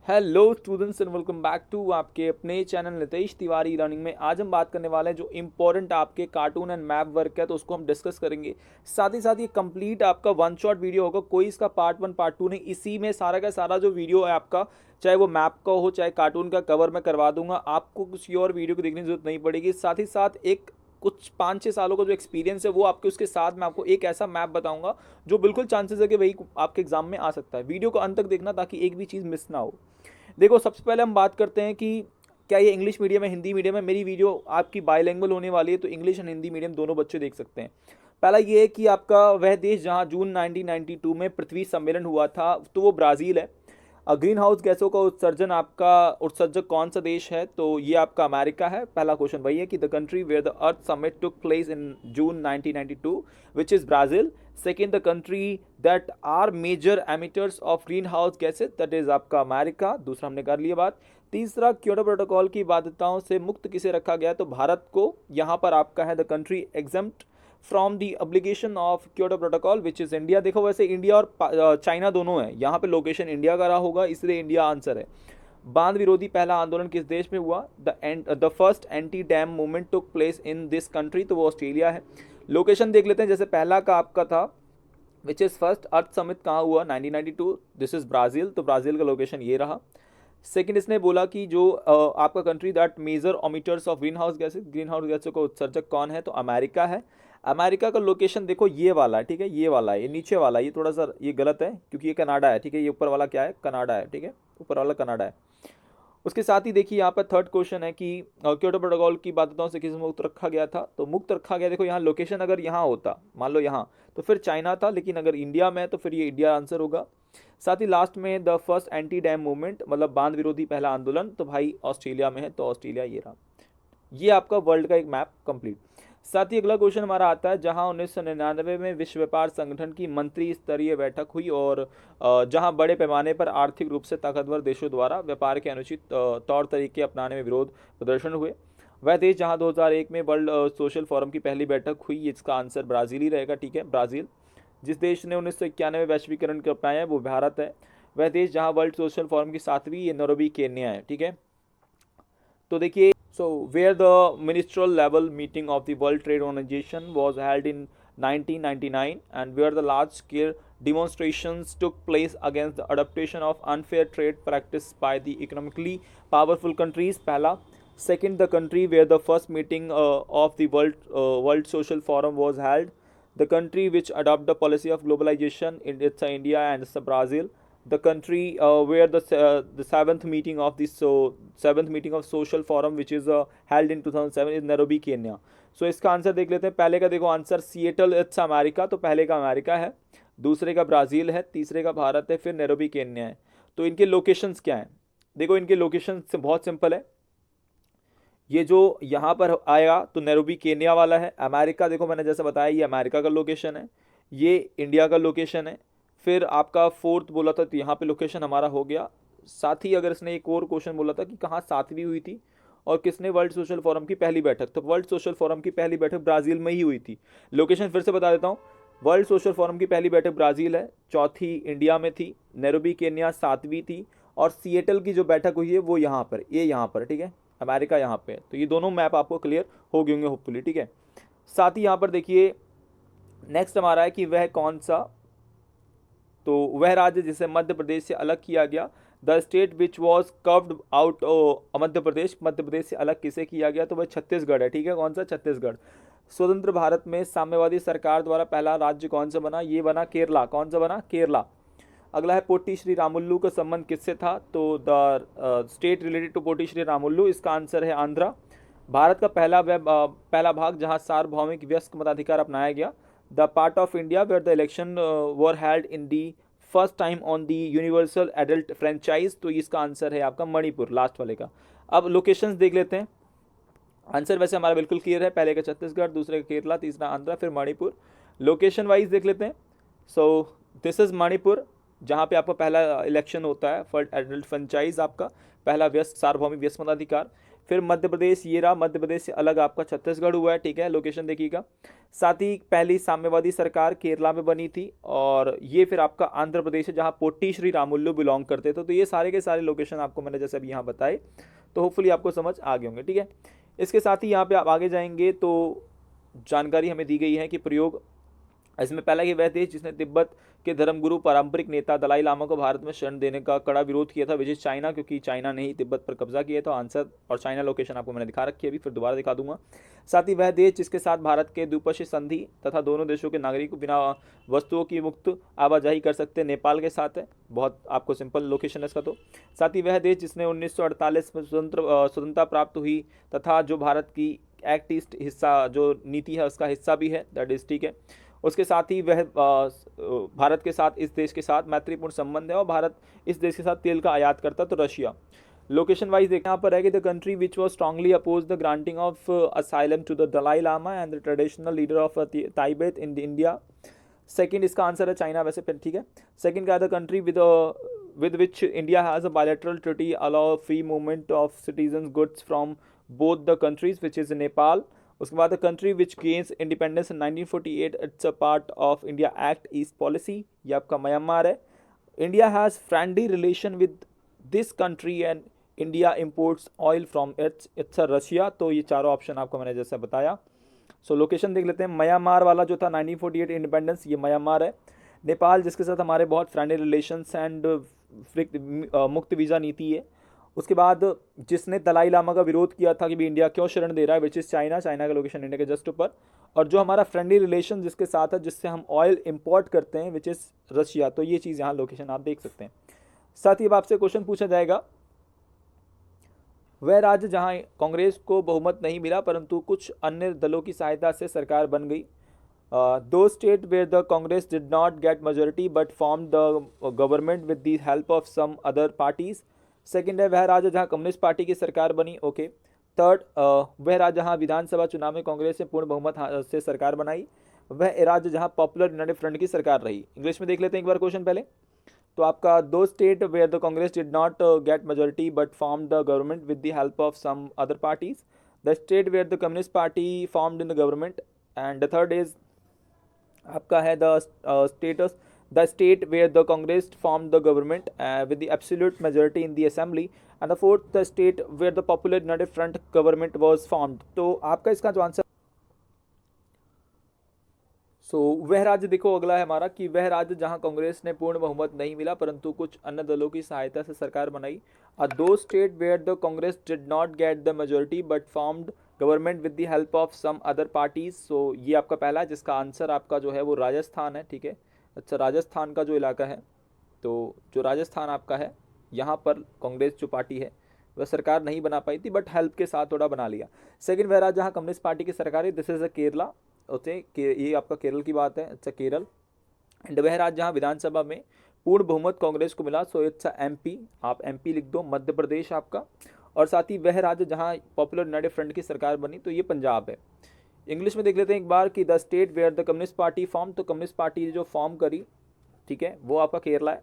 Hello students and welcome back to आपके अपने channel Nitesh Tiwari learning में। आज हम बात करने वाले हैं जो इंपॉर्टेंट आपके कार्टून एंड मैप वर्क है, तो उसको हम डिस्कस करेंगे। साथ ही साथ ये कंप्लीट आपका वन शॉट वीडियो होगा, कोई इसका पार्ट वन पार्ट टू नहीं। इसी में सारा का सारा जो वीडियो है आपका, चाहे वो मैप का हो चाहे कार्टून का, कवर मैं करवा दूंगा। आपको किसी और वीडियो को देखने की जरूरत नहीं पड़ेगी। साथ ही साथ एक कुछ 5-6 सालों का जो एक्सपीरियंस है वो आपके उसके साथ मैं आपको एक ऐसा मैप बताऊंगा जो बिल्कुल चांसेस है कि वही आपके एग्जाम में आ सकता है। वीडियो को अंत तक देखना ताकि एक भी चीज़ मिस ना हो। देखो, सबसे पहले हम बात करते हैं कि क्या ये इंग्लिश मीडियम है हिंदी मीडियम है। मेरी वीडियो आपकी बाईलैंग्वेज होने वाली है, तो इंग्लिश एंड हिंदी मीडियम दोनों बच्चे देख सकते हैं। पहला ये है कि आपका वह देश जहां जून 1992 में पृथ्वी सम्मेलन हुआ था, तो वो ब्राज़ील है। ग्रीन हाउस गैसों का उत्सर्जन आपका उत्सर्जक कौन सा देश है, तो ये आपका अमेरिका है। पहला क्वेश्चन वही है कि the country where the earth summit took place in June 1992 which is Brazil. Second, the country that are major emitters of green house gases, that is आपका अमेरिका। दूसरा हमने कर लिया बात। तीसरा, क्योटो प्रोटोकॉल की बाध्यताओं से मुक्त किसे रखा गया, तो भारत को। यहाँ पर आपका है the country exempt from the obligation of Kyoto protocol which is India. देखो, वैसे इंडिया और चाइना दोनों है, यहाँ पे लोकेशन इंडिया का रहा होगा, इसलिए इंडिया आंसर है। बांध विरोधी पहला आंदोलन किस देश में हुआ, the first anti dam movement took place in this country, तो वो ऑस्ट्रेलिया है। लोकेशन देख लेते हैं, जैसे पहला का आपका था which is first earth summit कहाँ हुआ, 1992, दिस इज़ ब्राज़ील, तो ब्राज़ील का लोकेशन ये रहा। सेकंड, इसने बोला कि जो आपका country that major emitters of green house गैसों का उत्सर्जक कौन है, तो अमेरिका है। अमेरिका का लोकेशन देखो ये वाला है, ठीक है, ये वाला है, ये नीचे वाला है, ये थोड़ा सा ये गलत है क्योंकि ये कनाडा है, ठीक है। ये ऊपर वाला क्या है, कनाडा है, ठीक है, ऊपर वाला कनाडा है। उसके साथ ही देखिए यहाँ पर थर्ड क्वेश्चन है कि क्योटो प्रोटोकॉल की बाध्यताओं से किस मुक्त रखा गया था, तो मुक्त रखा गया, देखो यहाँ लोकेशन अगर यहाँ होता, मान लो यहाँ, तो फिर चाइना था, लेकिन अगर इंडिया में है तो फिर ये इंडिया आंसर होगा। साथ ही लास्ट में the first anti dam movement, मतलब बांध विरोधी पहला आंदोलन, तो भाई ऑस्ट्रेलिया में है, तो ऑस्ट्रेलिया ये रहा। ये आपका वर्ल्ड का एक मैप कंप्लीट। साथ ही अगला क्वेश्चन हमारा आता है, जहां 1999 में विश्व व्यापार संगठन की मंत्री स्तरीय बैठक हुई और जहां बड़े पैमाने पर आर्थिक रूप से ताकतवर देशों द्वारा व्यापार के अनुचित तौर तरीके अपनाने में विरोध प्रदर्शन हुए। वह देश जहां 2001 में वर्ल्ड सोशल फोरम की पहली बैठक हुई, इसका आंसर ब्राज़ील ही रहेगा, ठीक है, ब्राज़ील। जिस देश ने 1991 वैश्वीकरण को अपनाया है वो भारत है। वह देश जहां वर्ल्ड सोशल फोरम की 7वीं, ये नैरोबी केन्या है, ठीक है। तो देखिए, so where the ministerial level meeting of the World Trade Organization was held in 1999 and where the large scale demonstrations took place against the adaptation of unfair trade practice by the economically powerful countries, pehla. Second, the country where the first meeting of the World Social Forum was held, the country which adopt the policy of globalization, it's India and it's Brazil. The country where the seventh meeting of social forum which is held in 2007 is Nairobi, Kenya. सो इसका answer देख लेते हैं। पहले का देखो answer Seattle, it's America, तो पहले का अमेरिका है, दूसरे का ब्राज़ील है, तीसरे का भारत है, फिर नैरोबी केन्या है। तो इनके लोकेशंस क्या हैं, देखो इनके लोकेशन बहुत सिंपल है। ये जो यहाँ पर आएगा तो नैरोबी केन्या वाला है। अमेरिका देखो मैंने जैसे बताया ये अमेरिका का लोकेशन है, ये इंडिया का लोकेशन है। फिर आपका फोर्थ बोला था तो यहाँ पे लोकेशन हमारा हो गया। साथ ही अगर इसने एक और क्वेश्चन बोला था कि कहाँ 7वीं हुई थी और किसने वर्ल्ड सोशल फोरम की पहली बैठक, तो वर्ल्ड सोशल फोरम की पहली बैठक ब्राज़ील में ही हुई थी। लोकेशन फिर से बता देता हूँ, वर्ल्ड सोशल फोरम की पहली बैठक ब्राज़ील है, चौथी इंडिया में थी, नैरोबी केन्या 7वीं थी, और सिएटल की जो बैठक हुई है वो यहाँ पर, ये यहाँ पर, ठीक है, अमेरिका यहाँ पे। तो ये दोनों मैप आपको क्लियर हो गए होंगे होपफुली, ठीक है। साथ ही यहाँ पर देखिए नेक्स्ट हमारा है कि वह कौन सा, तो वह राज्य जिसे मध्य प्रदेश से अलग किया गया, the state which was carved out Madhya Pradesh से अलग किसे किया गया, तो वह छत्तीसगढ़ है, ठीक है। कौन सा, छत्तीसगढ़। स्वतंत्र भारत में साम्यवादी सरकार द्वारा पहला राज्य कौन सा बना, ये बना केरला। कौन सा बना, केरला। अगला है पोटी श्री रामुल्लू का संबंध किससे था, तो द स्टेट रिलेटेड टू पोटी श्री रामुल्लू, इसका आंसर है आंध्रा। भारत का पहला भाग जहां सार्वभौमिक व्यस्क मताधिकार अपनाया गया, the part of India where the election were held in the first time on the universal adult franchise, तो इसका आंसर है आपका मणिपुर, लास्ट वाले का। अब लोकेशंस देख लेते हैं। आंसर वैसे हमारा बिल्कुल क्लियर है, पहले का छत्तीसगढ़, दूसरे का केरला, तीसरा आंध्रा, फिर मणिपुर। लोकेशन वाइज देख लेते हैं। सो दिस इज मणिपुर, जहाँ पे आपका पहला इलेक्शन होता है, फर्स्ट एडल्ट फ्रेंचाइज, आपका पहला व्यस्क सार्वभौमिक व्यस्क मताधिकार। फिर मध्य प्रदेश, ये रहा मध्य प्रदेश से अलग आपका छत्तीसगढ़ हुआ है, ठीक है, लोकेशन देखिएगा। साथ ही पहली साम्यवादी सरकार केरला में बनी थी, और ये फिर आपका आंध्र प्रदेश है जहाँ पोट्टी श्री रामुलु बिलोंग करते थे। तो ये सारे के सारे लोकेशन आपको मैंने जैसे अभी यहाँ बताए, तो होपफुली आपको समझ आ गए होंगे, ठीक है। इसके साथ ही यहाँ पे आप आगे जाएंगे तो जानकारी हमें दी गई है कि प्रयोग, इसमें पहला ही वह देश जिसने तिब्बत के धर्मगुरु पारंपरिक नेता दलाई लामा को भारत में शरण देने का कड़ा विरोध किया था, विच इज चाइना, क्योंकि चाइना ने ही तिब्बत पर कब्जा किया था। आंसर और चाइना लोकेशन आपको मैंने दिखा रखी है, अभी फिर दोबारा दिखा दूंगा। साथ ही वह देश जिसके साथ भारत के द्विपक्षीय संधि तथा दोनों देशों के नागरिक बिना वस्तुओं की मुक्त आवाजाही कर सकते हैं, नेपाल के साथ है। बहुत आपको सिंपल लोकेशन है इसका। तो साथ ही वह देश जिसने 1948 में स्वतंत्रता प्राप्त हुई तथा जो भारत की एक्ट ईस्ट हिस्सा जो नीति है उसका हिस्सा भी है, दैट इज, ठीक है। उसके साथ ही वह भारत के साथ इस देश के साथ मैत्रीपूर्ण संबंध है, और भारत इस देश के साथ तेल का आयात करता, तो रशिया। लोकेशन वाइज देखना यहाँ पर है कि the country which was strongly oppose the granting of asylum to the Dalai Lama and the traditional leader of Tibet in India. Second इसका आंसर है चाइना, वैसे फिर ठीक है। सेकंड का the country with which India has a bilateral treaty allow free movement of citizens goods from both the countries, which is Nepal. उसके बाद the country which gains independence in 1948, it's a part of India act east policy, ये आपका Myanmar है। India has friendly relation with this country and India imports oil from it's a Russia. तो ये चारों option आपको मैंने जैसे बताया। सो लोकेशन देख लेते हैं। म्यांमार वाला जो था 1948 इंडिपेंडेंस, ये म्यांमार है। नेपाल जिसके साथ हमारे बहुत फ्रेंडली रिलेशंस एंड मुक्त वीज़ा नीति है। उसके बाद जिसने दलाई लामा का विरोध किया था कि भी इंडिया क्यों शरण दे रहा है, विच इज़ चाइना, चाइना का लोकेशन इंडिया के जस्ट ऊपर। और जो हमारा फ्रेंडली रिलेशन जिसके साथ है, जिससे हम ऑयल इंपोर्ट करते हैं, विच इज़ रशिया। तो ये चीज़ यहाँ लोकेशन आप देख सकते हैं। साथ ही अब आपसे क्वेश्चन पूछा जाएगा, वह राज्य जहाँ कांग्रेस को बहुमत नहीं मिला परंतु कुछ अन्य दलों की सहायता से सरकार बन गई। दो state where the Congress did not get majority but form the government with the help of some other parties. Second है वह राज्य जहाँ कम्युनिस्ट पार्टी की सरकार बनी, ओके। थर्ड, वह राज्य जहाँ विधानसभा चुनाव में कांग्रेस ने पूर्ण बहुमत से सरकार बनाई। वह राज्य जहाँ पॉपुलर यूनाइटेड फ्रंट की सरकार रही। इंग्लिश में देख लेते हैं एक बार क्वेश्चन पहले। तो आपका दो state where the Congress did not get majority but form the government with the help of some other parties. The state where the communist party formed in the government. And the third is आपका है the status the state where the Congress formed the government with the absolute majority in the assembly, and the fourth the state where the Popular United Front government was formed। तो आपका इसका जो answer वह राज्य देखो अगला है हमारा कि वह राज्य जहां कांग्रेस ने पूर्ण बहुमत नहीं मिला परंतु कुछ अन्य दलों की सहायता से सरकार बनाई। दो state where the Congress did not get the majority but formed government with the help of some other parties. So ये आपका पहला है जिसका आंसर आपका जो है वो राजस्थान है, ठीक है। अच्छा, राजस्थान का जो इलाका है, तो जो राजस्थान आपका है, यहाँ पर कांग्रेस जो पार्टी है वह सरकार नहीं बना पाई थी बट हेल्प के साथ थोड़ा बना लिया। सेकंड वह राज्य जहाँ कम्युनिस्ट पार्टी की सरकार है, this is a Kerala, okay, ये आपका केरल की बात है। अच्छा, केरल। एंड वह राज्य जहाँ विधानसभा में पूर्ण बहुमत कांग्रेस को मिला, सो इट्स एमपी, आप एमपी लिख दो, मध्य प्रदेश आपका। और साथ ही वह राज्य जहाँ पॉपुलर यूनाइटेड फ्रंट की सरकार बनी, तो ये पंजाब है। इंग्लिश में देख लेते हैं एक बार कि the state where the communist party form, तो कम्युनिस्ट पार्टी जो फॉर्म करी, ठीक है, वो आपका केरला है।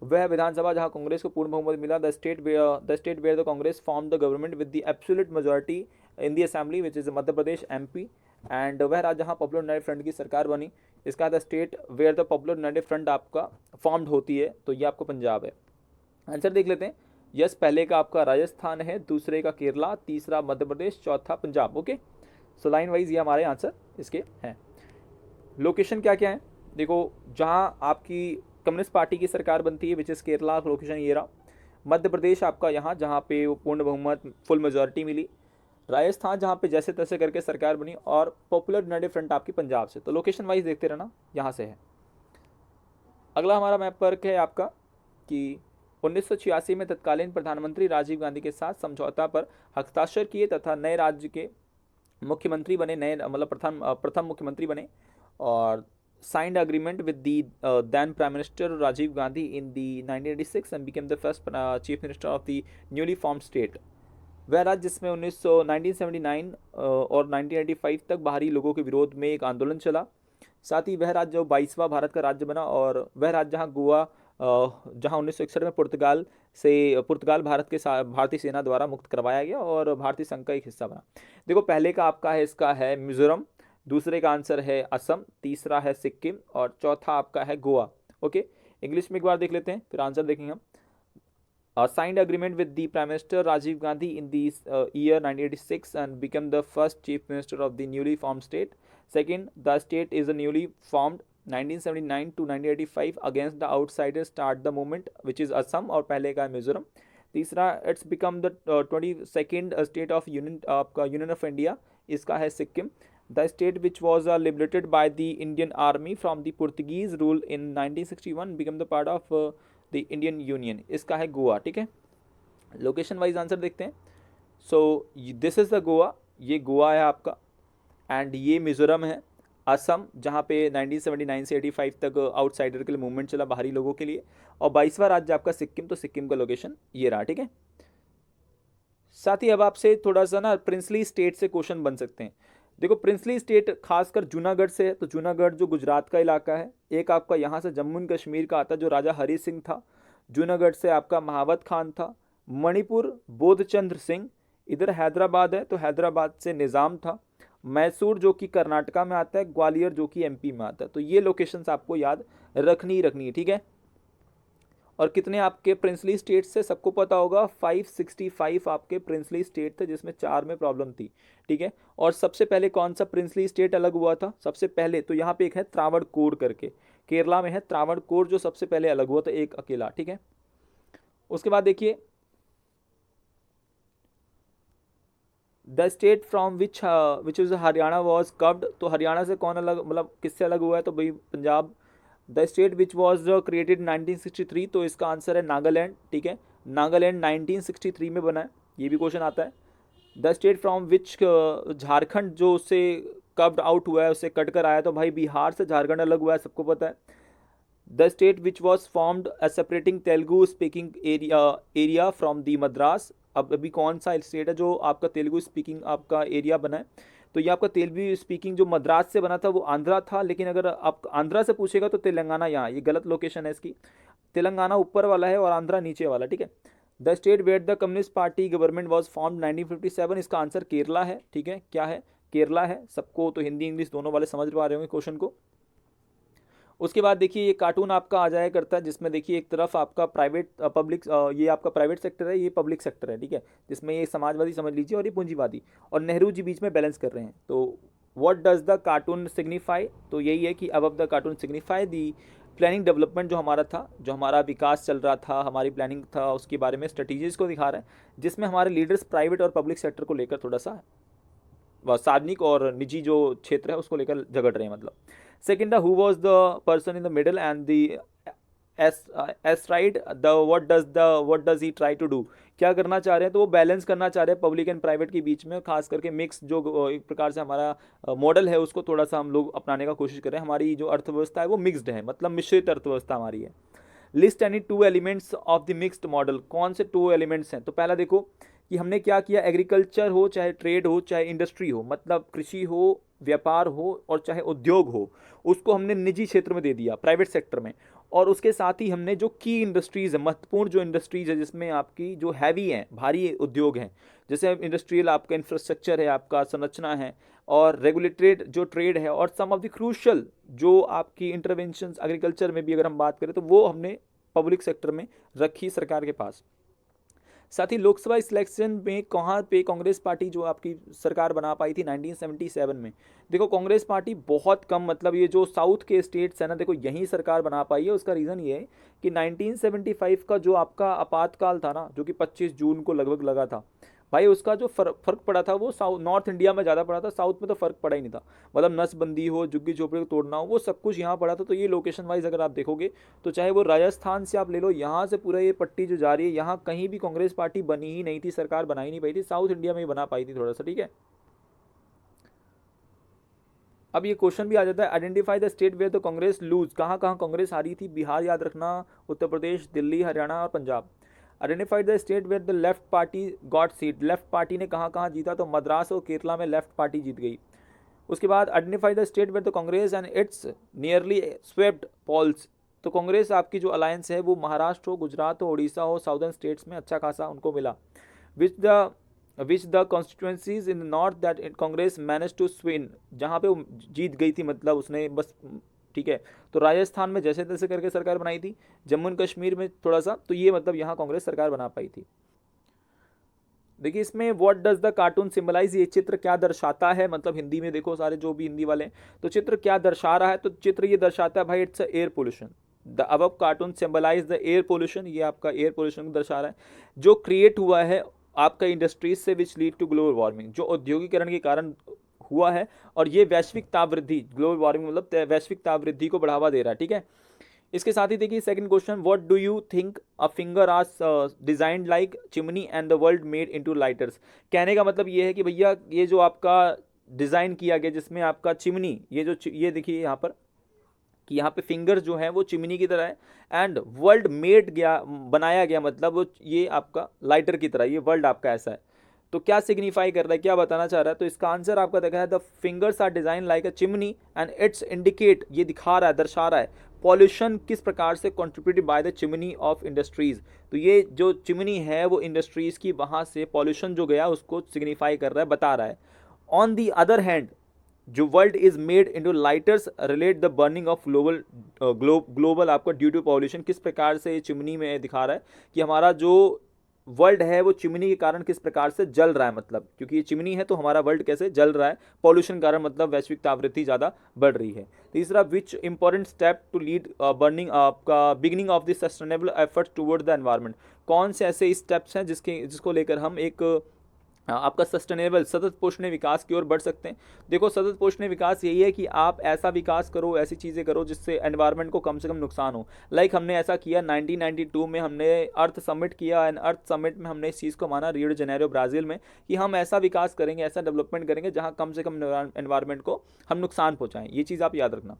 वह विधानसभा जहां कांग्रेस को पूर्ण बहुमत मिला, the state where the Congress form the government with the absolute majority in the assembly which is Madhya Pradesh, MP. And वह राज्य जहां पॉपुलर यूनाइटेड फ्रंट की सरकार बनी, इसका the state where the popular united front आपका फॉर्म्ड होती है, तो ये आपको पंजाब है। आंसर देख लेते हैं। यस, पहले का आपका राजस्थान है, दूसरे का केरला, तीसरा मध्य प्रदेश, चौथा Punjab, okay. So line wise ये हमारे आंसर इसके हैं। लोकेशन क्या क्या है देखो, जहाँ आपकी कम्युनिस्ट पार्टी की सरकार बनती है विच इज़ केरला, लोकेशन ये रहा। मध्य प्रदेश आपका यहाँ जहाँ पे वो पूर्ण बहुमत फुल मेजॉरिटी मिली। राजस्थान जहाँ पे जैसे तैसे करके सरकार बनी, और पॉपुलर यूनाइटेड फ्रंट आपकी पंजाब से। तो लोकेशन वाइज देखते रहना, यहाँ से है। अगला हमारा मैप वर्क है आपका कि 1986 में तत्कालीन प्रधानमंत्री राजीव गांधी के साथ समझौता पर हस्ताक्षर किए तथा नए राज्य के मुख्यमंत्री बने, नए मतलब प्रथम मुख्यमंत्री बने, और signed agreement with the then Prime Minister Rajiv Gandhi in the 1986 and became the first Chief Minister of the newly formed state। वह राज्य जिसमें 1979 और 1985 तक बाहरी लोगों के विरोध में एक आंदोलन चला। साथ ही वह राज्य जो 22वां भारत का राज्य बना, और वह राज्य जहाँ गोवा जहां 1961 में पुर्तगाल भारत के भारतीय सेना द्वारा मुक्त करवाया गया और भारतीय संघ का एक हिस्सा बना। देखो पहले का आपका है, इसका है मिजोरम, दूसरे का आंसर है असम, तीसरा है सिक्किम और चौथा आपका है गोवा। ओके, इंग्लिश में एक बार देख लेते हैं फिर आंसर देखेंगे हम। Signed agreement with the Prime Minister Rajiv Gandhi in the year 1986 and became the first chief minister of the newly formed state. Second, the state is a newly formed 1979 to 1985 against the outsiders start the movement which is Assam और पहले का है मिजोरम। तीसरा, it's become the 22nd state of Union of India, इसका है Sikkim. The state which was liberated by the Indian army from the Portuguese rule in 1961 became the part of the Indian union, इसका है गोवा। ठीक है, लोकेशन वाइज आंसर देखते हैं। So this is the Goa, ये गोवा है आपका, एंड ये मिज़ोरम है, असम जहाँ पे 1979 से 85 तक आउटसाइडर के लिए मूवमेंट चला बाहरी लोगों के लिए, और 22वां राज्य आपका सिक्किम, तो सिक्किम का लोकेशन ये रहा। ठीक है, साथ ही अब आपसे थोड़ा सा ना प्रिंसली स्टेट से क्वेश्चन बन सकते हैं। देखो प्रिंसली स्टेट खासकर जूनागढ़ से है, तो जूनागढ़ जो गुजरात का इलाका है, एक आपका यहाँ से जम्मू एंड कश्मीर का आता है जो राजा हरि सिंह था, जूनागढ़ से आपका महावत खान था, मणिपुर बोधचंद्र सिंह, इधर हैदराबाद है तो हैदराबाद से निज़ाम था, मैसूर जो कि कर्नाटका में आता है, ग्वालियर जो कि एमपी में आता है। तो ये लोकेशंस आपको याद रखनी है। ठीक है, और कितने आपके प्रिंसली स्टेट से सबको पता होगा, 565 आपके प्रिंसली स्टेट थे जिसमें 4 में प्रॉब्लम थी। ठीक है, और सबसे पहले कौन सा प्रिंसली स्टेट अलग हुआ था सबसे पहले, तो यहाँ पे एक है त्रावणकोर करके, केरला में है त्रावणकोर जो सबसे पहले अलग हुआ था, एक अकेला। ठीक है, उसके बाद देखिए the state from which is Haryana was curved, तो हरियाणा से कौन अलग, मतलब किससे अलग हुआ है, तो भाई Punjab. The state which was created 1963, तो इसका आंसर है नागालैंड। ठीक है, नागालैंड 1963 में बना है, ये भी क्वेश्चन आता है। The state from which, Jharkhand जो उससे कब्ड आउट हुआ है, उससे कट कर आया, तो भाई बिहार से झारखंड अलग हुआ है, सबको पता है। The state which was formed separating Telugu speaking area from the Madras, अब अभी कौन सा स्टेट है जो आपका तेलुगु स्पीकिंग आपका एरिया बना है, तो ये आपका तेलुगु स्पीकिंग जो मद्रास से बना था वो आंध्रा था, लेकिन अगर आप आंध्रा से पूछेगा तो तेलंगाना यहाँ, ये गलत लोकेशन है इसकी, तेलंगाना ऊपर वाला है और आंध्रा नीचे वाला। ठीक है, the state where the communist party government was formed 1957, इसका आंसर केरला है। ठीक है, क्या है, केरला है। सबको तो हिंदी इंग्लिश दोनों वाले समझ पा रहे होंगे क्वेश्चन को। उसके बाद देखिए ये कार्टून आपका आ जाया करता है जिसमें देखिए एक तरफ आपका प्राइवेट पब्लिक, ये आपका प्राइवेट सेक्टर है, ये पब्लिक सेक्टर है। ठीक है, जिसमें ये समाजवादी समझ लीजिए और ये पूंजीवादी, और नेहरू जी बीच में बैलेंस कर रहे हैं। तो what does the cartoon signify, तो यही है कि अब the cartoon signify the planning development, जो हमारा था, जो हमारा विकास चल रहा था, हमारी प्लानिंग था, उसके बारे में स्ट्रेटेजीज को दिखा रहा है, जिसमें हमारे लीडर्स प्राइवेट और पब्लिक सेक्टर को लेकर थोड़ा सा सार्वजनिक और निजी जो क्षेत्र है उसको लेकर झगड़ रहे हैं। मतलब second, who was the person in the middle and the astride, the what does he try to do, क्या करना चाह रहे हैं, तो वो बैलेंस करना चाह रहे हैं पब्लिक एंड प्राइवेट के बीच में, खास करके मिक्स जो एक प्रकार से हमारा मॉडल है उसको थोड़ा सा हम लोग अपनाने का कोशिश कर रहे हैं। हमारी जो अर्थव्यवस्था है वो मिक्सड है, मतलब मिश्रित अर्थव्यवस्था हमारी है। List any 2 elements of the mixed model, कौन से 2 एलिमेंट्स हैं, तो पहला देखो कि हमने क्या किया, एग्रीकल्चर हो चाहे ट्रेड हो चाहे इंडस्ट्री हो, मतलब कृषि हो, व्यापार हो और चाहे उद्योग हो, उसको हमने निजी क्षेत्र में दे दिया, प्राइवेट सेक्टर में। और उसके साथ ही हमने जो की इंडस्ट्रीज़ है, महत्वपूर्ण जो इंडस्ट्रीज़ है जिसमें आपकी जो हैवी हैं, भारी उद्योग हैं, जैसे इंडस्ट्रियल आपका इंफ्रास्ट्रक्चर है, आपका संरचना है, और रेगुलेटेड जो ट्रेड है, और सम ऑफ द क्रूशल जो आपकी इंटरवेंशंस एग्रीकल्चर में भी अगर हम बात करें तो वो हमने पब्लिक सेक्टर में रखी सरकार के पास। साथ ही लोकसभा इलेक्शन में कहाँ पे कांग्रेस पार्टी जो आपकी सरकार बना पाई थी 1977 में, देखो कांग्रेस पार्टी बहुत कम, मतलब ये जो साउथ के स्टेट्स है ना, देखो यहीं सरकार बना पाई है। उसका रीज़न ये है कि 1975 का जो आपका आपातकाल था ना, जो कि 25 जून को लगभग लगा था, भाई उसका जो फ़र्क पड़ा था वो नॉर्थ इंडिया में ज़्यादा पड़ा था, साउथ में तो फ़र्क पड़ा ही नहीं था। मतलब नसबंदी हो, झुग्गी झोपड़ी को तोड़ना हो, वो सब कुछ यहाँ पड़ा था। तो ये लोकेशन वाइज अगर आप देखोगे तो चाहे वो राजस्थान से आप ले लो, यहाँ से पूरा ये पट्टी जो जा रही है, यहाँ कहीं भी कांग्रेस पार्टी बनी ही नहीं थी, सरकार बना ही नहीं पाई थी, साउथ इंडिया में ही बना पाई थी थोड़ा सा। ठीक है, अब ये क्वेश्चन भी आ जाता है, identify the state where the Congress lose, कहाँ कहाँ कांग्रेस हारी थी, बिहार याद रखना, उत्तर प्रदेश, दिल्ली, हरियाणा और Punjab. Identified the state where the left party got seat, left party ने कहाँ कहाँ जीता, तो मद्रास और केरला में लेफ्ट पार्टी जीत गई। उसके बाद identify the state where the Congress and its nearly swept polls, तो कांग्रेस आपकी जो अलायंस है वो महाराष्ट्र हो, गुजरात हो, उड़ीसा हो, साउदर्न स्टेट्स में अच्छा खासा उनको मिला। Which the constituencies in the north that Congress manage to swing, जहाँ पे वो जीत गई थी, मतलब उसने बस, ठीक है। तो राजस्थान में जैसे तैसे करके सरकार बनाई थी, जम्मू एंड कश्मीर में थोड़ा सा, तो ये मतलब यहाँ कांग्रेस सरकार बना पाई थी। देखिए इसमें what does the cartoon symbolise, ये चित्र क्या दर्शाता है, मतलब हिंदी में देखो सारे जो भी हिंदी वाले हैं, तो चित्र क्या दर्शा रहा है, तो चित्र ये दर्शाता है भाई it's air pollution. The above cartoon symbolize the air pollution, ये आपका एयर पोल्यूशन को दर्शा रहा है जो क्रिएट हुआ है आपका इंडस्ट्रीज से, which lead to global warming, जो औद्योगिकरण के कारण हुआ है, और ये वैश्विक तापवृद्धि, ग्लोबल वार्मिंग मतलब वैश्विक तापवृद्धि को बढ़ावा दे रहा है, ठीक है। इसके साथ ही देखिए second question, what do you think a finger are designed like chimney and the world made into lighters. कहने का मतलब ये है कि भैया ये जो आपका डिज़ाइन किया गया जिसमें आपका चिमनी, ये देखिए यहाँ पर कि यहाँ पे फिंगर जो है वो चिमनी की तरह है, एंड वर्ल्ड मेड गया, बनाया गया, मतलब वो ये आपका लाइटर की तरह, ये वर्ल्ड आपका ऐसा है। तो क्या सिग्निफाई कर रहा है, क्या बताना चाह रहा है, तो इसका आंसर आपका देखा है the fingers are design like a chimney and it's indicate, ये दिखा रहा है, दर्शा रहा है पॉल्यूशन किस प्रकार से contributed by the chimney of industries. तो ये जो चिमनी है वो इंडस्ट्रीज की, वहाँ से पॉल्यूशन जो गया उसको सिग्निफाई कर रहा है, बता रहा है। ऑन दी अदर हैंड जो world is made into lighters relate the burning of global आपका ड्यू टू पॉल्यूशन, किस प्रकार से ये चिमनी में दिखा रहा है कि हमारा जो वर्ल्ड है वो चिमनी के कारण किस प्रकार से जल रहा है, मतलब क्योंकि ये चिमनी है तो हमारा वर्ल्ड कैसे जल रहा है पॉल्यूशन के कारण, मतलब वैश्विक तापवृद्धि ज़्यादा बढ़ रही है। तीसरा, which important step to lead burning आपका beginning of the sustainable efforts toward the environment, कौन से ऐसे स्टेप्स हैं जिसको लेकर हम एक आपका सस्टेनेबल सतत पोषणीय विकास की ओर बढ़ सकते हैं। देखो सतत पोषणीय विकास यही है कि आप ऐसा विकास करो, ऐसी चीज़ें करो जिससे एनवायरनमेंट को कम से कम नुकसान हो। लाइक हमने ऐसा किया 1992 में, हमने अर्थ समिट किया, एंड अर्थ समिट में हमने इस चीज़ को माना रियो डी जेनेरो ब्राज़ील में कि हम ऐसा विकास करेंगे, ऐसा डेवलपमेंट करेंगे जहाँ कम से कम एनवायरनमेंट को हम नुकसान पहुँचाएँ। ये चीज़ आप याद रखना।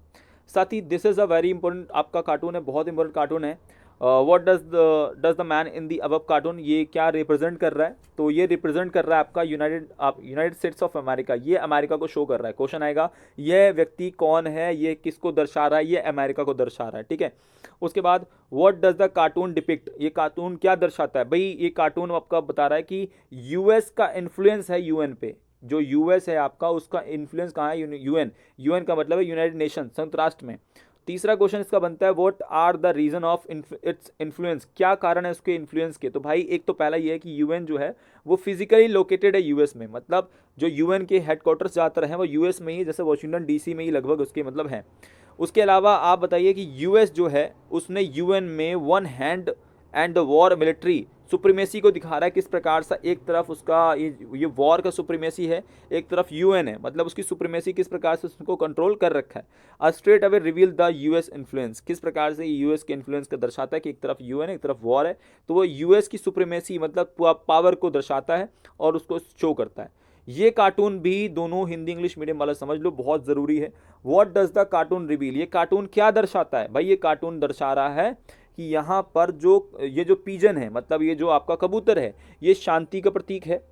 साथ ही this is a very important आपका कार्टून है, बहुत इंपॉर्टेंट कार्टून है। What does the man in the above cartoon, ये क्या रिप्रेजेंट कर रहा है, तो ये रिप्रेजेंट कर रहा है आपका यूनाइटेड स्टेट्स ऑफ अमेरिका, ये अमेरिका को शो कर रहा है। क्वेश्चन आएगा यह व्यक्ति कौन है, ये किसको दर्शा रहा है, ये अमेरिका को दर्शा रहा है, ठीक है। उसके बाद what does the cartoon depict, ये कार्टून क्या दर्शाता है, भाई ये कार्टून आपका बता रहा है कि यूएस का इन्फ्लुएंस है यूएन पे, जो यूएस है आपका उसका इन्फ्लुएंस कहाँ है, यूएन का मतलब है यूनाइटेड नेशन, संयुक्त राष्ट्र में। तीसरा क्वेश्चन इसका बनता है what are the reason of its influence, क्या कारण है उसके इन्फ्लुएंस के, तो भाई एक तो पहला ये है कि यूएन जो है वो फिजिकली लोकेटेड है यूएस में, मतलब जो यूएन के हेडक्वार्टर्स ज़्यादातर हैं वो यूएस में ही, जैसे वाशिंगटन डीसी में ही लगभग उसके मतलब है। उसके अलावा आप बताइए कि यूएस जो है उसने यूएन में one hand and the war military supremacy को दिखा रहा है, किस प्रकार से एक तरफ उसका ये वॉर का सुप्रीमेसी है, एक तरफ यूएन है, मतलब उसकी सुप्रीमेसी किस प्रकार से उसको कंट्रोल कर रखा है। A straight away reveal the US influence, किस प्रकार से यूएस के इन्फ्लुएंस का दर्शाता है कि एक तरफ यूएन है एक तरफ वॉर है, तो वो यूएस की सुप्रीमेसी मतलब पावर को दर्शाता है और उसको शो करता है। ये कार्टून भी दोनों हिंदी इंग्लिश मीडियम वाला समझ लो, बहुत ज़रूरी है। What does the cartoon reveal, ये कार्टून क्या दर्शाता है, भाई ये कार्टून दर्शा रहा है कि यहाँ पर ये जो पीजन है, मतलब ये जो आपका कबूतर है, ये शांति का प्रतीक है,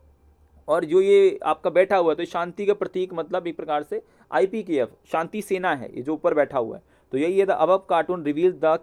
और जो ये आपका बैठा हुआ है तो शांति का प्रतीक मतलब एक प्रकार से आईपीकेएफ शांति सेना है, ये जो ऊपर बैठा हुआ है। तो यही है the above cartoon reveal the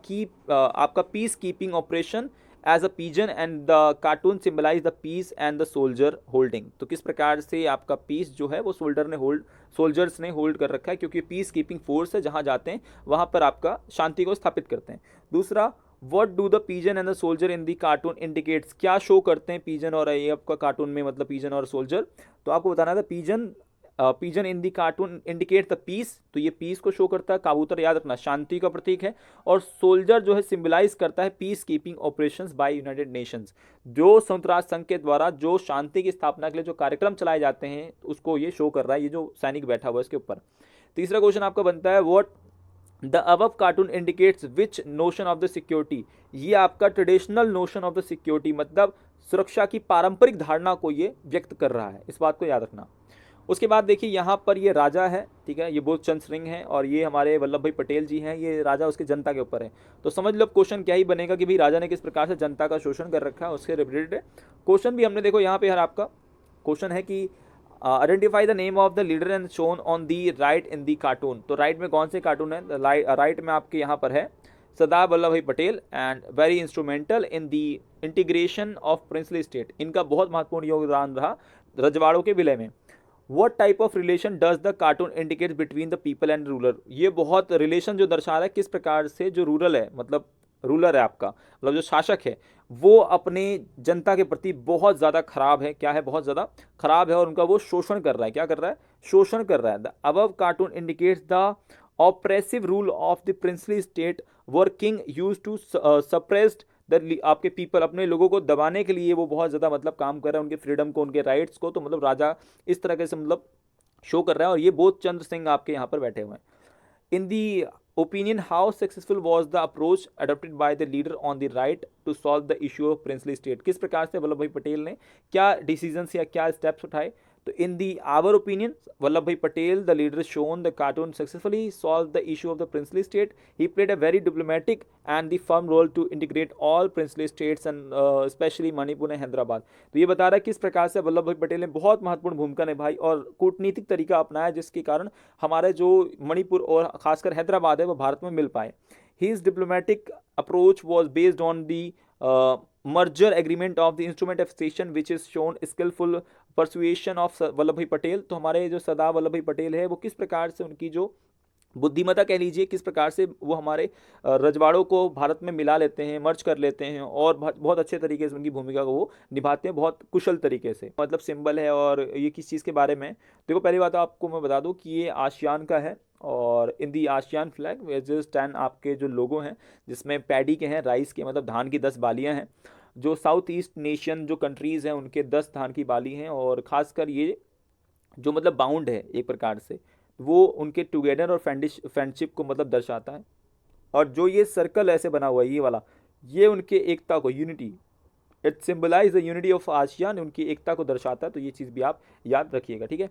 आपका peacekeeping operation as a pigeon and the cartoon symbolize the peace and the soldier holding, तो किस प्रकार से आपका पीस जो है वो सोल्जर्स ने होल्ड कर रखा है, क्योंकि पीस कीपिंग फोर्स है, जहाँ जाते हैं वहाँ पर आपका शांति को स्थापित करते हैं। दूसरा, what do the pigeon and the soldier in the cartoon indicates, क्या शो करते हैं पीजन और ये आपका कार्टून में, मतलब पीजन और सोल्जर, तो आपको बताना था pigeon in the cartoon indicate the peace, तो ये पीस को शो करता है, कबूतर याद रखना शांति का प्रतीक है, और सोल्जर जो है सिंबलाइज करता है peace keeping operations by United Nations, जो संयुक्त राष्ट्र संघ के द्वारा जो शांति की स्थापना के लिए जो कार्यक्रम चलाए जाते हैं उसको ये शो कर रहा है, ये जो सैनिक बैठा हुआ है इसके ऊपर। तीसरा क्वेश्चन आपका बनता है what the above cartoon indicates which notion of the security, ये आपका traditional notion of the security मतलब सुरक्षा की पारंपरिक धारणा को ये व्यक्त कर रहा है, इस बात को याद रखना। उसके बाद देखिए यहाँ पर ये राजा है, ठीक है, ये बोधचंद सिंह हैं और ये हमारे वल्लभ भाई पटेल जी हैं, ये राजा उसके जनता के ऊपर है। तो समझ लो क्वेश्चन क्या ही बनेगा कि भाई राजा ने किस प्रकार से जनता का शोषण कर रखा है, उसके रिलेटेड क्वेश्चन भी हमने देखो यहाँ पे हर आपका क्वेश्चन है कि identify the name of the leader and shown on the right in the cartoon, तो राइट में कौन से कार्टून है, राइट में आपके यहाँ पर है Sardar Vallabh Bhai Patel and very instrumental in the integration of princely state, इनका बहुत महत्वपूर्ण योगदान रहा रजवाड़ों के विलय में। What type of relation does the cartoon indicate between the people and ruler? ये बहुत रिलेशन जो दर्शा रहा है किस प्रकार से जो रूरल है, मतलब रूलर है आपका, मतलब जो शासक है वो अपने जनता के प्रति बहुत ज़्यादा खराब है। क्या है? बहुत ज़्यादा खराब है और उनका वो शोषण कर रहा है। क्या कर रहा है? शोषण कर रहा है। The above cartoon indicates the oppressive rule of the princely state where king use to suppressed आपके पीपल, अपने लोगों को दबाने के लिए वो बहुत ज़्यादा मतलब काम कर रहा है, उनके फ्रीडम को, उनके राइट्स को। तो मतलब राजा इस तरह से मतलब शो कर रहा है और ये बोध चंद्र सिंह आपके यहाँ पर बैठे हुए हैं। In the opinion, how successful was the approach adopted by the leader on the right to solve the issue of princely state? किस प्रकार से वल्लभ भाई पटेल ने क्या डिसीजंस या क्या स्टेप्स उठाए? तो in the our opinion, Vallabh Bhai Patel the leader shown the cartoon successfully solve the issue of the princely state. He played a very diplomatic and the firm role to integrate all princely states and especially Manipur and Hyderabad. तो ये बता रहा है किस प्रकार से वल्लभ भाई पटेल ने बहुत महत्वपूर्ण भूमिका निभाई और कूटनीतिक तरीका अपनाया जिसके कारण हमारे जो मणिपुर और खासकर हैदराबाद है वो भारत में मिल पाए। His diplomatic approach was based on the merger agreement of the instrument of station which is shown skillful persuasion of Vallabh Bhai Patel. तो हमारे जो सरदार वल्लभ भाई पटेल है वो किस प्रकार से उनकी जो बुद्धिमत्ता कह लीजिए, किस प्रकार से वो हमारे रजवाड़ों को भारत में मिला लेते हैं, मर्ज कर लेते हैं और बहुत अच्छे तरीके से उनकी भूमिका को वो निभाते हैं, बहुत कुशल तरीके से। मतलब सिंबल है और ये किस चीज़ के बारे में? देखो पहली बात आपको मैं बता दूं कि ये आसियान का है और इन दी आसियान फ्लैग वेजेस 10 आपके जो लोगो हैं जिसमें पैडी के हैं, राइस के, मतलब धान की 10 बालियाँ हैं। जो साउथ ईस्ट नेशन जो कंट्रीज़ हैं उनके 10 धान की बाली हैं और ख़ासकर ये जो मतलब बाउंड है एक प्रकार से वो उनके टुगेदर और फ्रेंडशिप को मतलब दर्शाता है। और जो ये सर्कल ऐसे बना हुआ है ये वाला, ये उनके एकता को, unity, it symbolise the unity of ASEAN, उनकी एकता को दर्शाता है। तो ये चीज़ भी आप याद रखिएगा, ठीक है।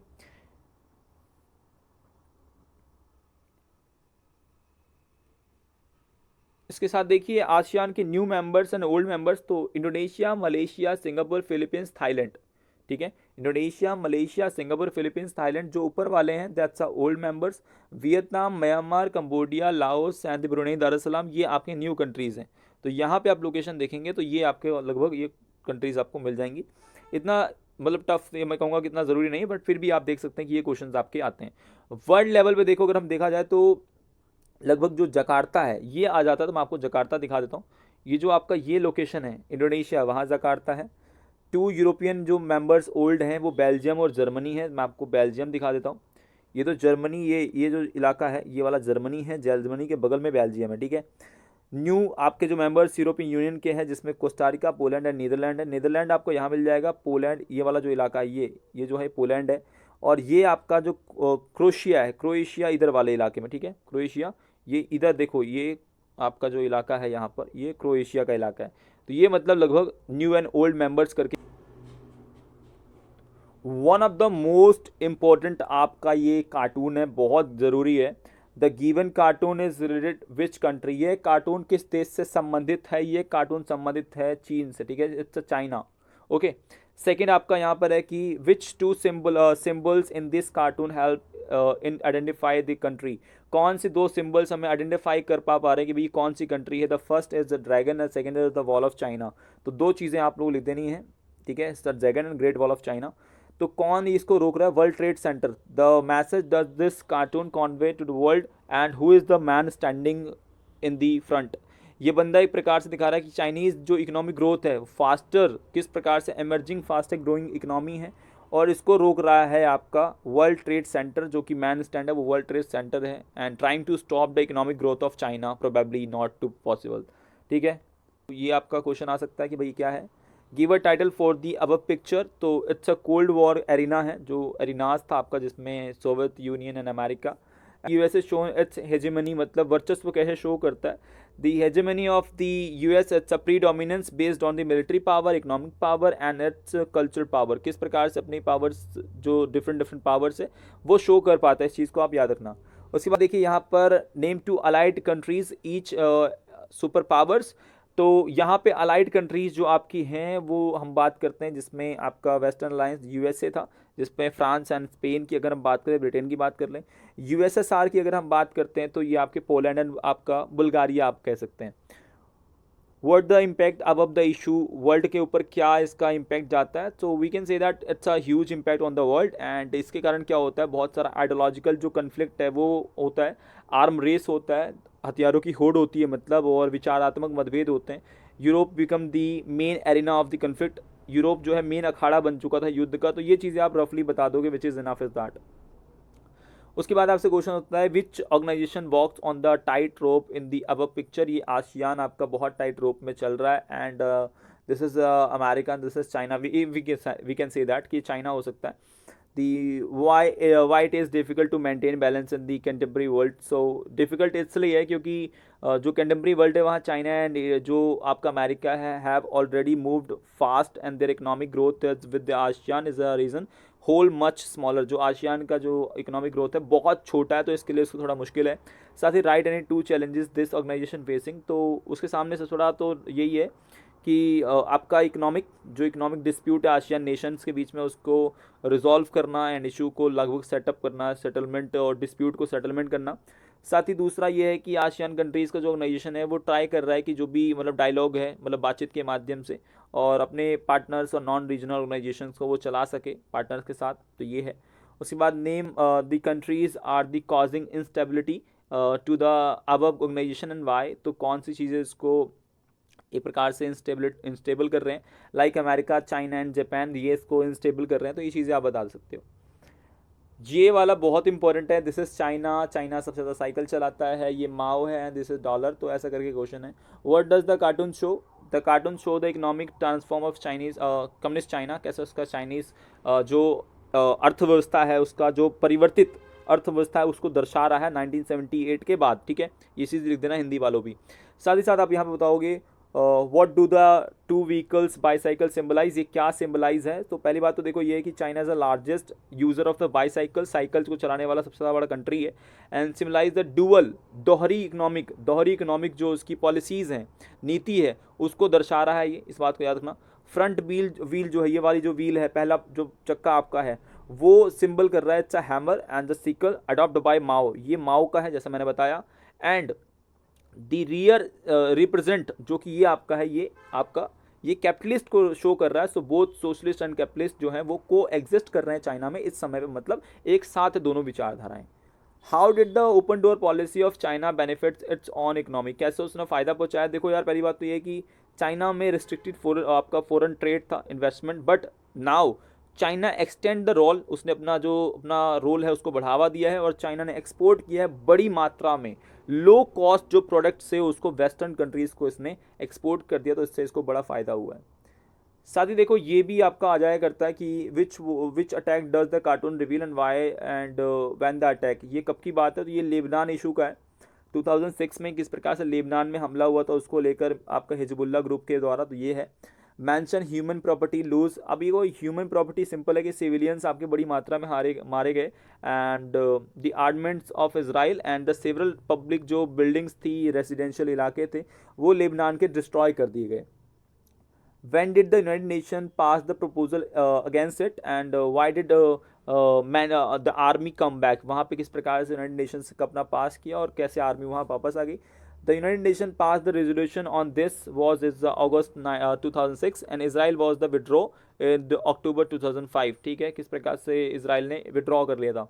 इसके साथ देखिए आसियान के new members and old members. तो Indonesia, Malaysia, Singapore, Philippines, Thailand, ठीक है। Indonesia, Malaysia, Singapore, Philippines, Thailand जो ऊपर वाले हैं that's are old members. Vietnam, Myanmar, Cambodia, Laos and Brunei Darussalam ये आपके न्यू कंट्रीज़ हैं। तो यहाँ पे आप लोकेशन देखेंगे तो ये आपके लगभग ये कंट्रीज़ आपको मिल जाएंगी। इतना मतलब टफ ये मैं कहूँगा कि इतना ज़रूरी नहीं है, बट फिर भी आप देख सकते हैं कि ये क्वेश्चन आपके आते हैं। वर्ल्ड लेवल पे देखो अगर हम देखा जाए तो लगभग जो जकार्ता है ये आ जाता है। तो मैं आपको जकार्ता दिखा देता हूँ। ये जो आपका ये लोकेशन है इंडोनेशिया, वहाँ जकार्ता है। 2 यूरोपियन जो मेंबर्स ओल्ड हैं वो बेल्जियम और जर्मनी है। मैं आपको बेल्जियम दिखा देता हूँ। ये तो जर्मनी, ये जो इलाका है ये वाला जर्मनी है, जर्मनी के बगल में बेल्जियम है, ठीक है। न्यू आपके जो मेंबर्स यूरोपियन यूनियन के हैं जिसमें कोस्टारिका, पोलैंड एंड नीदरलैंड है। नीदरलैंड आपको यहाँ मिल जाएगा। पोलैंड ये वाला जो इलाका है ये जो है पोलैंड है। और ये आपका जो क्रोएशिया है, क्रोएशिया इधर वाले इलाके में, ठीक है। क्रोएशिया ये इधर देखो, ये आपका जो इलाका है यहाँ पर ये क्रोएशिया का इलाका है। तो ये मतलब लगभग न्यू एंड ओल्ड मेंबर्स करके one of the most important आपका ये कार्टून है, बहुत ज़रूरी है। The given cartoon is related which country? ये कार्टून किस देश से संबंधित है? ये कार्टून संबंधित है चीन से, ठीक है। It's China, okay. सेकेंड आपका यहाँ पर है कि which two symbols in this cartoon help in identify the country? कौन सी 2 सिम्बल्स हमें आइडेंटिफाई कर पा रहे हैं कि भाई कौन सी कंट्री है? The first is the dragon and second is the wall of China. तो 2 चीज़ें आप लोग लिख देनी है, ठीक है। The dragon and great wall of China. तो कौन इसको रोक रहा है? World trade centre. The message does this cartoon convey to the world and who is the man standing in the front? ये बंदा एक प्रकार से दिखा रहा है कि चाइनीज़ जो इकोनॉमिक ग्रोथ है फास्टर, किस प्रकार से एमर्जिंग फास्टर ग्रोइंग इकोनॉमी है, और इसको रोक रहा है आपका वर्ल्ड ट्रेड सेंटर, जो कि मैन स्टैंड है वो वर्ल्ड ट्रेड सेंटर है। And trying to stop the economic growth of China, probably not too possible, ठीक है। ये आपका क्वेश्चन आ सकता है कि भाई क्या है? Give a title for the above picture. तो it's a cold war arena है, जो एरिनाज था आपका जिसमें Soviet Union and America. USA show its hegemony, मतलब वर्चस्व कैसे शो करता है? The hegemony of the US, it's a predominance based on the military power, economic power and its cultural power. किस प्रकार से अपनी पावर्स जो डिफरेंट पावर्स है वो शो कर पाता है, इस चीज़ को आप याद रखना। उसके बाद देखिए यहाँ पर name two allied countries each super powers. तो यहाँ पे अलाइड कंट्रीज़ जो आपकी हैं वो हम बात करते हैं, जिसमें आपका वेस्टर्न अलायंस यूएसए था, जिसमें फ्रांस एंड स्पेन की अगर हम बात करें, ब्रिटेन की बात कर लें, यूएसएसआर की अगर हम बात करते हैं तो ये आपके पोलैंड एंड आपका बुल्गारिया आप कह सकते हैं। What the impact of the issue, world के ऊपर क्या इसका इम्पैक्ट जाता है, तो we can say that it's a huge impact on the world. And इसके कारण क्या होता है, बहुत सारा आइडियोलॉजिकल जो कन्फ्लिक्ट है वो होता है, आर्म रेस होता है, हथियारों की होड़ होती है मतलब, और विचारात्मक मतभेद होते हैं। Europe become the main arena of the conflict, Europe जो है मेन अखाड़ा बन चुका था युद्ध का। तो ये चीज़ें आप रफली बता दोगे, which is enough is that. उसके बाद आपसे क्वेश्चन होता है which organization walks on the tight rope in the above picture. ये आसियान आपका बहुत टाइट रोप में चल रहा है, and this is America, this is China, we can say that कि चाइना हो सकता है। The why it is difficult to maintain balance in the contemporary world. So difficult इसलिए है क्योंकि जो कंटेम्प्रेरी वर्ल्ड है वहाँ चाइना एंड जो आपका अमेरिका है have already moved fast, and their economic growth with the ASEAN is a reason whole much smaller. जो आसियान का जो इकोनॉमिक ग्रोथ है बहुत छोटा है, तो इसके लिए उसको थोड़ा मुश्किल है। साथ ही write any two challenges this organization facing, तो उसके सामने से थोड़ा तो यही है कि आपका जो इकोनॉमिक डिस्प्यूट है आसियान नेशंस के बीच में, उसको रिजॉल्व करना एंड इशू को लगभग सेटअप करना, सेटलमेंट और डिस्प्यूट को सेटलमेंट करना। साथ ही दूसरा ये है कि आसियान कंट्रीज़ का जो ऑर्गेनाइजेशन है वो ट्राई कर रहा है कि जो भी मतलब डायलॉग है, मतलब बातचीत के माध्यम से, और अपने पार्टनर्स और नॉन रीजनल ऑर्गेनाइजेशंस को वो चला सके पार्टनर्स के साथ। तो ये है। उसके बाद name the countries are the causing instability to the above organisation and why. तो कौन सी चीज़ें इसको एक प्रकार से इंस्टेबल कर रहे हैं, like America, China and Japan, ये इसको इंस्टेबल कर रहे हैं। तो ये चीज़ें आप बता सकते हो। ये वाला बहुत इंपॉर्टेंट है, दिस इज चाइना, चाइना सबसे ज़्यादा साइकिल चलाता है, ये माओ है, दिस इज डॉलर। तो ऐसा करके क्वेश्चन है। What does the cartoon show, the cartoon show the economic transform of Chinese communist China. कैसे उसका चाइनीज़ जो अर्थव्यवस्था है, उसका जो परिवर्तित अर्थव्यवस्था है उसको दर्शा रहा है 1978 के बाद। ठीक है, ये चीज़ लिख देना हिंदी वालों भी। साथ ही साथ आप यहाँ पे बताओगे what do the two vehicles bicycle symbolise, ये क्या सिम्बलाइज है। तो पहली बात तो देखो ये है कि China is the largest user of the bicycle, cycles को चलाने वाला सबसे ज़्यादा बड़ा कंट्री है। एंड सिम्बलाइज द डुअल दोहरी इकोनॉमिक जो उसकी पॉलिसीज़ हैं, नीति है, उसको दर्शा रहा है ये, इस बात को याद रखना। फ्रंट व्हील जो है, ये वाली जो व्हील है, पहला जो चक्का आपका है, वो सिंबल कर रहा है it's a hammer, and the sickle adopt by Mao, ये माओ का है जैसा मैंने बताया। एंड दी रियर रिप्रेजेंट, जो कि ये आपका है, ये आपका ये कैपिटलिस्ट को शो कर रहा है। So both socialist and capitalist जो हैं वो को एग्जिस्ट कर रहे हैं चाइना में इस समय पे, मतलब एक साथ दोनों विचारधाराएं। How did the open door policy of China benefits its on economy, कैसे उसने फ़ायदा पहुंचाया। देखो यार, पहली बात तो ये कि चाइना में रिस्ट्रिक्टेड आपका फॉरेन ट्रेड था, investment, but now China extend the role, उसने अपना रोल है उसको बढ़ावा दिया है, और चाइना ने एक्सपोर्ट किया है बड़ी मात्रा में लो कॉस्ट जो प्रोडक्ट्स है उसको वेस्टर्न कंट्रीज़ को इसने एक्सपोर्ट कर दिया। तो इससे इसको बड़ा फ़ायदा हुआ है। साथ ही देखो ये भी आपका आ जाया करता है कि which attack does the cartoon reveal and why and when the attack, ये कब की बात है। तो ये लेबनान इशू का है, 2006 में किस प्रकार से लेबनान में हमला हुआ था उसको लेकर आपका हिजबुल्ला ग्रुप के द्वारा। तो ये है। मेंशन ह्यूमन प्रॉपर्टी लूज, अब ये ह्यूमन प्रॉपर्टी सिंपल है कि सिविलियंस आपके बड़ी मात्रा में मारे गए, and the armaments of Israel and the several public जो बिल्डिंग्स थी, रेजिडेंशियल इलाके थे, वो लेबनान के डिस्ट्रॉय कर दिए गए। when did the United Nations pass the proposal against it, and why did the army come back, वहाँ पे किस प्रकार से यूनाइटेड नेशंस का अपना पास किया और कैसे आर्मी वहाँ वापस आ गई। The United Nations passed the resolution on this was is August 2006 and Israel was the withdraw in the October 2005। ठीक है, किस प्रकार से इसराइल ने विड्रॉ कर लिया था।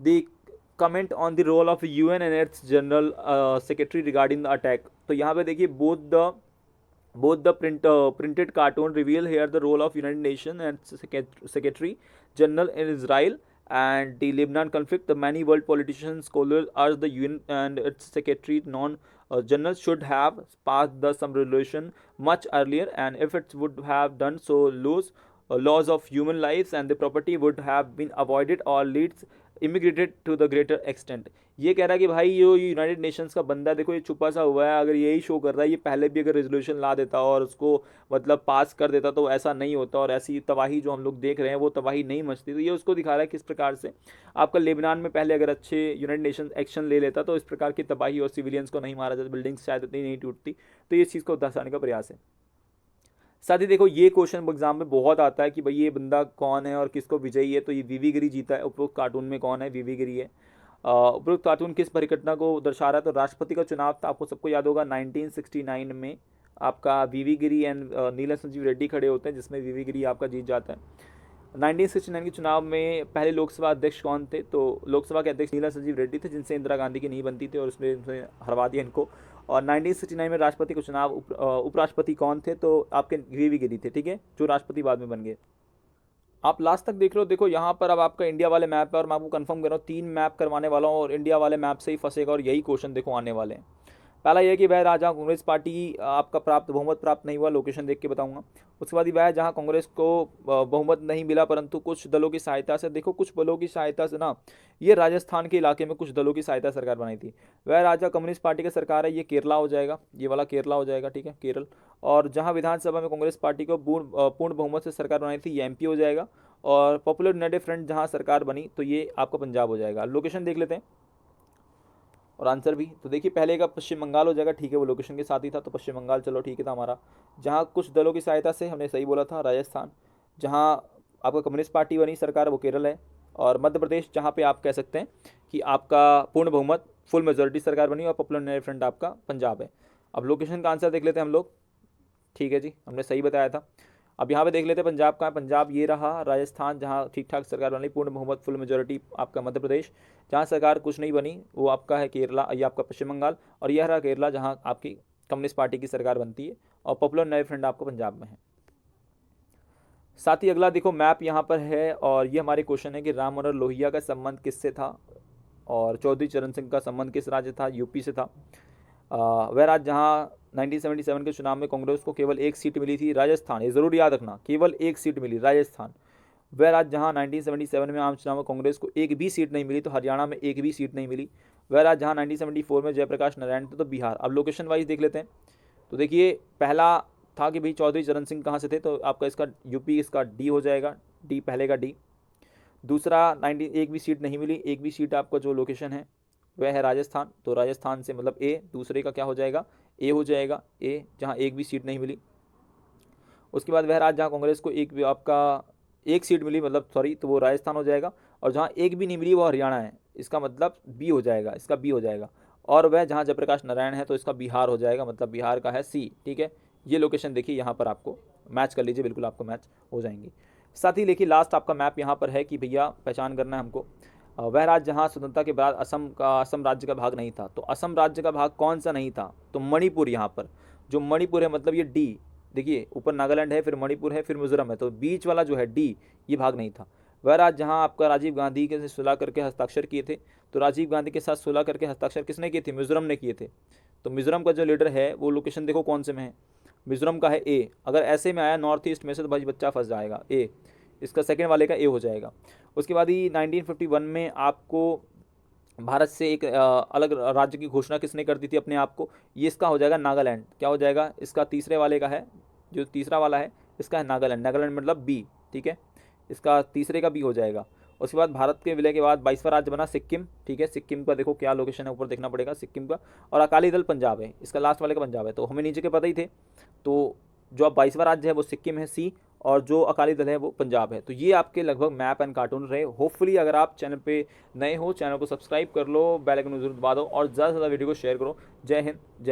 The comment on the role of UN and its general secretary regarding the attack, तो यहाँ पे देखिए both the printed cartoon reveal here the role of United Nations and Secretary General in Israel and the Lebanon conflict. The many world politicians, scholars urge the UN and its Secretary General should have passed some resolution much earlier, and if it would have done so, loss of human lives and the property would have been avoided, or leads immigrated to the greater extent. ये कह रहा है कि भाई ये United Nations का बंदा देखो ये छुपा सा हुआ है, अगर यही शो कर रहा है, ये पहले भी अगर रेजोल्यूशन ला देता और उसको मतलब पास कर देता तो ऐसा नहीं होता और ऐसी तबाही जो हम लोग देख रहे हैं वो तबाही नहीं मचती। तो ये उसको दिखा रहा है किस प्रकार से आपका लेबनान में पहले अगर अच्छे यूनाइटेड नेशन एक्शन ले लेता तो इस प्रकार की तबाही और सिविलियंस को नहीं मारा जाता, बिल्डिंग्स शायद इतनी नहीं टूटती। तो ये चीज़ को दर्शाने का प्रयास है। साथ ही देखो ये क्वेश्चन एग्जाम में बहुत आता है कि भाई ये बंदा कौन है और किसको विजयी है। तो ये वीवी गिरी जीता है। उपरोक्त कार्टून में कौन है? वीवी गिरी है। उपरोक्त कार्टून किस परिघटना को दर्शा रहा है? तो राष्ट्रपति का चुनाव था, आपको सबको याद होगा 1969 में आपका वीवी गिरी एंड नीलम संजीव रेड्डी खड़े होते हैं, जिसमें वीवी गिरी आपका जीत जाता है। 1969 के चुनाव में पहले लोकसभा अध्यक्ष कौन थे? तो लोकसभा के अध्यक्ष नीलम संजीव रेड्डी थे, जिनसे इंदिरा गांधी की नहीं बनती थी और उसने हरवा दिया इनको। और 1969 में राष्ट्रपति का चुनाव उपराष्ट्रपति कौन थे? तो आपके वीवी गिरी थे, ठीक है, जो राष्ट्रपति बाद में बन गए। आप लास्ट तक देख रहे हो, देखो यहाँ पर अब आपका इंडिया वाले मैप है और मैं आपको कंफर्म कर रहा हूँ 3 मैप करवाने वाला हूँ और इंडिया वाले मैप से ही फंसेगा और यही क्वेश्चन देखो आने वाले हैं। पहला यह कि वह जहाँ कांग्रेस पार्टी आपका बहुमत प्राप्त नहीं हुआ, लोकेशन देख के बताऊंगा। उसके बाद वह जहाँ कांग्रेस को बहुमत नहीं मिला परंतु कुछ दलों की सहायता से, देखो कुछ दलों की सहायता से ना, ये राजस्थान के इलाके में कुछ दलों की सहायता सरकार बनाई थी। वह राज्य कम्युनिस्ट पार्टी की सरकार है, ये केरला हो जाएगा, ये वाला केरला हो जाएगा, ठीक है, केरल। और जहाँ विधानसभा में कांग्रेस पार्टी को पूर्ण बहुमत से सरकार बनाई थी, ये एमपी हो जाएगा। और पॉपुलर यूनाइटेड फ्रंट जहाँ सरकार बनी तो ये आपका पंजाब हो जाएगा। लोकेशन देख लेते हैं और आंसर भी। तो देखिए पहले का पश्चिम बंगाल हो जाएगा, ठीक है, वो लोकेशन के साथ ही था, तो पश्चिम बंगाल चलो ठीक है था हमारा। जहाँ कुछ दलों की सहायता से, हमने सही बोला था, राजस्थान। जहाँ आपका कम्युनिस्ट पार्टी बनी सरकार, वो केरल है। और मध्य प्रदेश जहाँ पे आप कह सकते हैं कि आपका पूर्ण बहुमत फुल मेजोरिटी सरकार बनी, और पॉपुलर यूनाइटेड फ्रंट आपका पंजाब है। अब लोकेशन का आंसर देख लेते हैं हम लोग, ठीक है जी, हमने सही बताया था। अब यहाँ पे देख लेते हैं पंजाब का है, पंजाब ये रहा। राजस्थान जहाँ ठीक ठाक सरकार बनी, पूर्ण बहुमत फुल मेजोरिटी आपका मध्य प्रदेश। जहाँ सरकार कुछ नहीं बनी वो आपका है केरला, ये आपका पश्चिम बंगाल। और यह रहा केरला जहाँ आपकी कम्युनिस्ट पार्टी की सरकार बनती है और पॉपुलर यूनाइटेड फ्रंट आपको पंजाब में है। साथ ही अगला देखो मैप यहाँ पर है और ये हमारे क्वेश्चन है कि राम मनोहर लोहिया का संबंध किससे था और चौधरी चरण सिंह का संबंध किस राज्य था? यूपी से था। वह राज्य जहाँ 1977 के चुनाव में कांग्रेस को केवल 1 सीट मिली थी, राजस्थान, ये ज़रूर याद रखना, केवल 1 सीट मिली, राजस्थान। वह राज्य जहाँ 1977 में आम चुनाव में कांग्रेस को 1 भी सीट नहीं मिली, तो हरियाणा में 1 भी सीट नहीं मिली। वह राज्य जहाँ 1974 में जयप्रकाश नारायण थे, तो बिहार। अब लोकेशन वाइज देख लेते हैं। तो देखिए पहला था कि भाई चौधरी चरण सिंह कहाँ से थे, तो आपका इसका यूपी, इसका डी हो जाएगा, डी पहले का डी। दूसरा 1 भी सीट नहीं मिली, 1 भी सीट आपका जो लोकेशन है वह है राजस्थान, तो राजस्थान से मतलब ए, दूसरे का क्या हो जाएगा? ए हो जाएगा, ए जहाँ 1 भी सीट नहीं मिली। उसके बाद वह राज्य जहाँ कांग्रेस को आपका 1 सीट मिली, मतलब सॉरी, तो वो राजस्थान हो जाएगा। और जहाँ 1 भी नहीं मिली वो हरियाणा है, इसका मतलब बी हो जाएगा, इसका बी हो जाएगा। और वह जहाँ जयप्रकाश नारायण है तो इसका बिहार हो जाएगा, मतलब बिहार का है सी, ठीक है। ये लोकेशन देखिए यहाँ पर आपको मैच कर लीजिए, बिल्कुल आपको मैच हो जाएंगी। साथ ही देखिए लास्ट आपका मैप यहाँ पर है कि भैया पहचान करना है हमको, वह राज्य जहाँ स्वतंत्रता के बाद असम राज्य का भाग नहीं था, तो असम राज्य का भाग कौन सा नहीं था? तो मणिपुर। यहाँ पर जो मणिपुर है, मतलब ये डी, देखिए ऊपर नागालैंड है, फिर मणिपुर है, फिर मिजोरम है, तो बीच वाला जो है डी, ये भाग नहीं था। वह राज्य जहाँ आपका राजीव गांधी के सुलह करके हस्ताक्षर किए थे, तो राजीव गांधी के साथ सुलह करके हस्ताक्षर किसने किए थे? मिजोरम ने किए थे। तो मिजोरम का जो लीडर है वो लोकेशन देखो कौन से में है, मिजोरम का है ए। अगर ऐसे में आया नॉर्थ ईस्ट में से तो भाई बच्चा फंस जाएगा, ए, इसका सेकेंड वाले का ए हो जाएगा। उसके बाद ही 1951 में आपको भारत से एक अलग राज्य की घोषणा किसने कर दी थी अपने आप को? ये इसका हो जाएगा नागालैंड। क्या हो जाएगा? इसका तीसरे वाले का है, जो तीसरा वाला है इसका है नागालैंड, नागालैंड मतलब बी, ठीक है, इसका तीसरे का बी हो जाएगा। उसके बाद भारत के विलय के बाद 22वां राज्य बना सिक्किम, ठीक है, सिक्किम का देखो क्या लोकेशन है, ऊपर देखना पड़ेगा सिक्किम का। और अकाली दल पंजाब है, इसका लास्ट वाले का पंजाब है, तो हमें नीचे के पता ही थे। तो जो अब 22वां राज्य है वो सिक्किम है, सी, और जो अकाली दल है वो पंजाब है। तो ये आपके लगभग मैप एंड कार्टून रहे। होपफुली अगर आप चैनल पे नए हो, चैनल को सब्सक्राइब कर लो, बेल आइकन जरूर दबा दो और ज़्यादा से ज़्यादा वीडियो को शेयर करो। जय हिंद, जय